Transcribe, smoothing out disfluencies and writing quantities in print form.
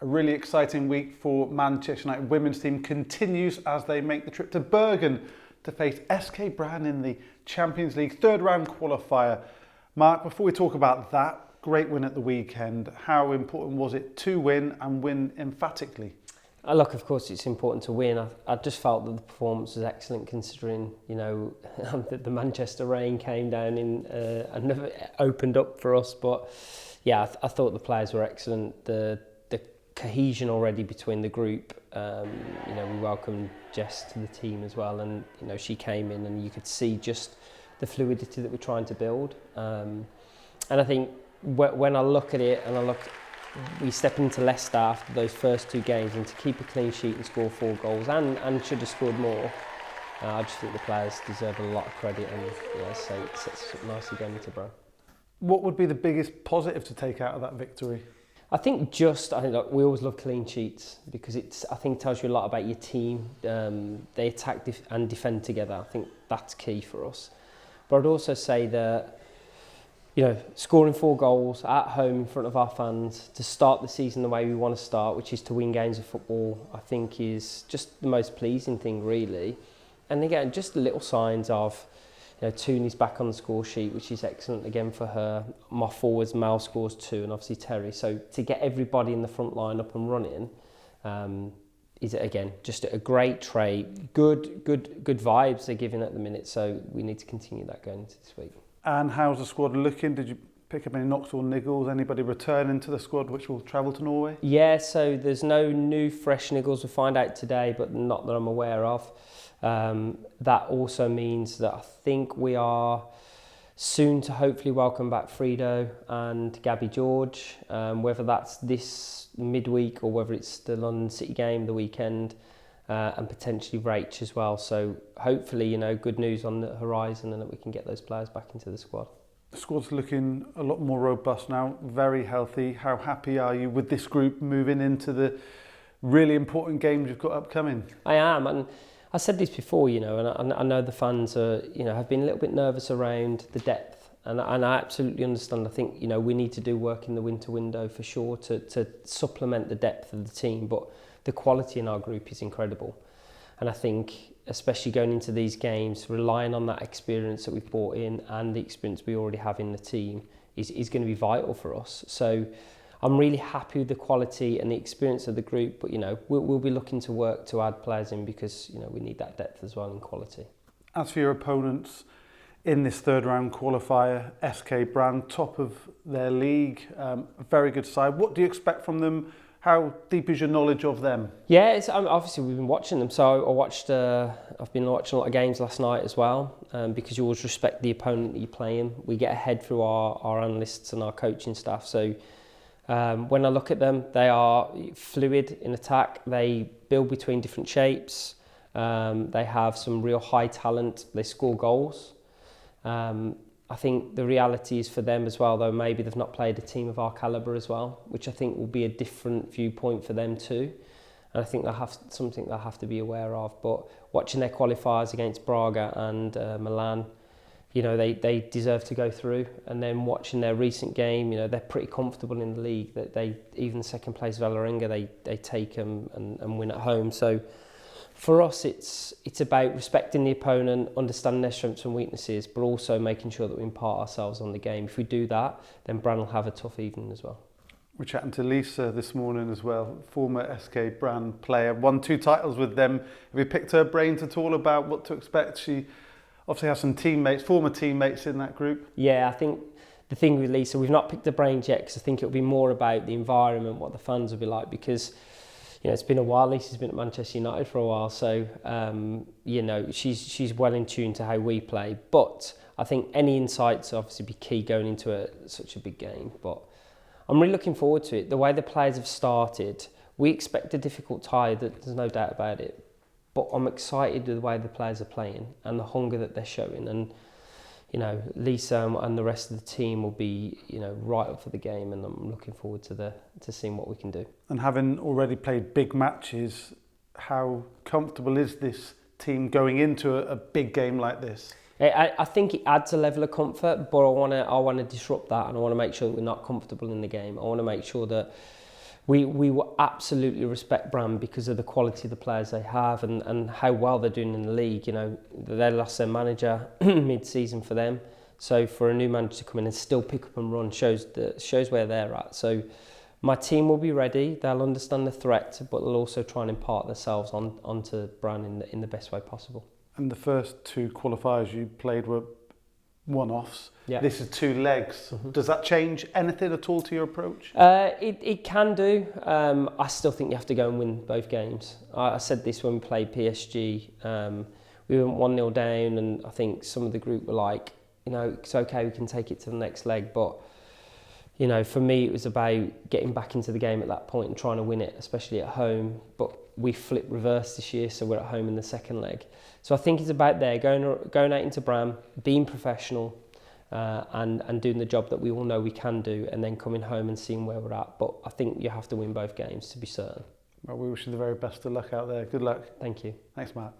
A really exciting week for Manchester United women's team continues as they make the trip to Bergen to face SK Brann in the Champions League third round qualifier. Mark, before we talk about that great win at the weekend, how important was it to win and win emphatically? Look, of course it's important to win. I just felt that the performance was excellent considering, that the Manchester rain came down and opened up for us. But yeah, I thought the players were excellent. The cohesion already between the group. We welcomed Jess to the team as well, and she came in and you could see just the fluidity that we're trying to build. And I think when I look at it and we step into Leicester after those first two games, and to keep a clean sheet and score 4 goals and should have scored more. I just think the players deserve a lot of credit, and so it sets us up nicely going into Brann. What would be the biggest positive to take out of that victory? I think we always love clean sheets because I think tells you a lot about your team. They attack and defend together. I think that's key for us. But I'd also say that scoring 4 goals at home in front of our fans to start the season the way we want to start, which is to win games of football, I think is just the most pleasing thing really. And again, just the little signs of Tooney's back on the score sheet, which is excellent again for her. My forwards, Mal scores 2, and obviously Terry. So to get everybody in the front line up and running is again just a great trait. Good vibes they're giving at the minute. So we need to continue that going into this week. And how's the squad looking? Did you pick up any knocks or niggles? Anybody returning to the squad which will travel to Norway? Yeah, so there's no new fresh niggles. We'll find out today, but not that I'm aware of. That also means that I think we are soon to hopefully welcome back Frido and Gabby George, whether that's this midweek or whether it's the London City game the weekend, and potentially Rach as well. So hopefully, good news on the horizon and that we can get those players back into the squad. The squad's looking a lot more robust now, very healthy. How happy are you with this group moving into the really important games you've got upcoming? I am, and I said this before, and I know the fans are, have been a little bit nervous around the depth, and I absolutely understand. I think, we need to do work in the winter window for sure to supplement the depth of the team, but the quality in our group is incredible. And I think, especially going into these games, relying on that experience that we've brought in and the experience we already have in the team is going to be vital for us. So I'm really happy with the quality and the experience of the group, but we'll be looking to work to add players in because we need that depth as well and quality. As for your opponents in this third round qualifier, SK Brann, top of their league, a very good side. What do you expect from them? How deep is your knowledge of them? Yeah, obviously we've been watching them. So I've been watching a lot of games last night as well, because you always respect the opponent that you're playing. We get ahead through our analysts and our coaching staff. So when I look at them, they are fluid in attack. They build between different shapes. They have some real high talent. They score goals. I think the reality is for them as well, though, maybe they've not played a team of our calibre as well, which I think will be a different viewpoint for them too. And I think something they'll have to be aware of. But watching their qualifiers against Braga and Milan, they deserve to go through. And then watching their recent game, they're pretty comfortable in the league. That they even second place Vålerenga, they take them and win at home. So for us, it's about respecting the opponent, understanding their strengths and weaknesses, but also making sure that we impart ourselves on the game. If we do that, then Brann will have a tough evening as well. We're chatting to Lisa this morning as well, former SK Brann player, won 2 titles with them. Have you picked her brains at all about what to expect? She obviously has some former teammates in that group. Yeah, I think the thing with Lisa, we've not picked the brains yet because I think it'll be more about the environment, what the fans will be like, because it's been a while. Lisa's been at Manchester United for a while, so she's well in tune to how we play. But I think any insights obviously be key going into such a big game. But I'm really looking forward to it. The way the players have started, we expect a difficult tie. There's no doubt about it. But I'm excited with the way the players are playing and the hunger that they're showing. And Lisa and the rest of the team will be, right up for the game, and I'm looking forward to seeing what we can do. And having already played big matches, how comfortable is this team going into a big game like this? I think it adds a level of comfort, but I want to disrupt that, and I want to make sure that we're not comfortable in the game. I want to make sure that we will absolutely respect Brann because of the quality of the players they have and how well they're doing in the league. You know, they lost their manager mid-season for them. So for a new manager to come in and still pick up and run shows where they're at. So my team will be ready. They'll understand the threat, but they'll also try and impart themselves onto Brann in the best way possible. And the first 2 qualifiers you played were one-offs. Yeah. This is 2 legs. Does that change anything at all to your approach? It can do. I still think you have to go and win both games. I said this when we played PSG. We went 1-0 down, and I think some of the group were like, you know, it's okay, we can take it to the next leg. But, you know, for me, it was about getting back into the game at that point and trying to win it, especially at home. But we flipped reverse this year, so we're at home in the second leg. So I think it's about going out into Brann, being professional, and doing the job that we all know we can do, and then coming home and seeing where we're at. But I think you have to win both games to be certain. Well, we wish you the very best of luck out there. Good luck. Thank you. Thanks, Mark.